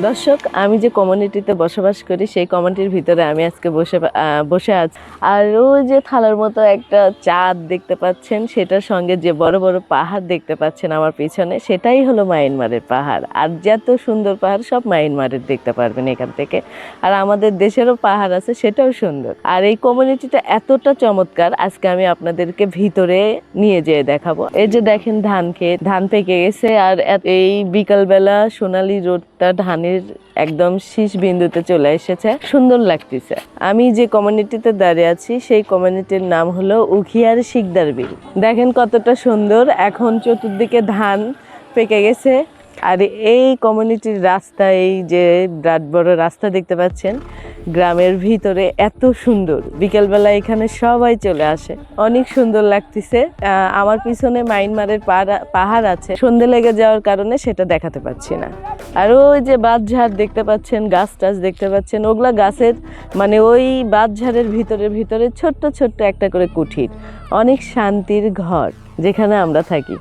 দর্শক, আমি যে কমিউনিটিতে বসবাস করি সেই কমিউনিটির ভিতরে আমি আজকে বসে আছি। আর ওই যে থালার মতো একটা চাঁদ দেখতে পাচ্ছেন, সেটার সঙ্গে যে বড় বড় পাহাড় দেখতে পাচ্ছেন আমার পিছনে, সেটাই হলো মায়ানমারের পাহাড়। আর যত সুন্দর পাহাড় সব মায়ানমারের দেখতে পারবেন এখান থেকে। আর আমাদের দেশেরও পাহাড় আছে, সেটাও সুন্দর। আর এই কমিউনিটিটা এতটা চমৎকার, আজকে আমি আপনাদেরকে ভিতরে নিয়ে যেয়ে দেখাবো। এই যে দেখেন ধান পেকে গেছে, আর এই বিকালবেলা সোনালী রোদটা ধানের একদম শীষ বিন্দুতে চলে এসেছে, সুন্দর লাগতেছে। আমি যে কমিউনিটিতে দাঁড়িয়ে আছি সেই কমিউনিটির নাম হলো উখিয়ার শিকদার বিল। দেখেন কতটা সুন্দর, এখন চতুর্দিকে ধান পেকে গেছে। আর এই কমিউনিটির রাস্তা, এই যে বিরাট বড় রাস্তা দেখতে পাচ্ছেন, গ্রামের ভিতরে এত সুন্দর। বিকেলবেলা এখানে সবাই চলে আসে, অনেক সুন্দর লাগতেছে। আমার পিছনে মায়ানমারের পাহাড় আছে, সন্ধে লেগে যাওয়ার কারণে সেটা দেখাতে পাচ্ছি না। আর ওই যে বাঁশঝাড় দেখতে পাচ্ছেন, গাছ টাছ দেখতে পাচ্ছেন, ওগুলা গাছের মানে ওই বাঁশঝাড়ের ভিতরে ছোট্ট ছোট্ট একটা করে কুঠির, অনেক শান্তির ঘর যেখানে আমরা থাকি।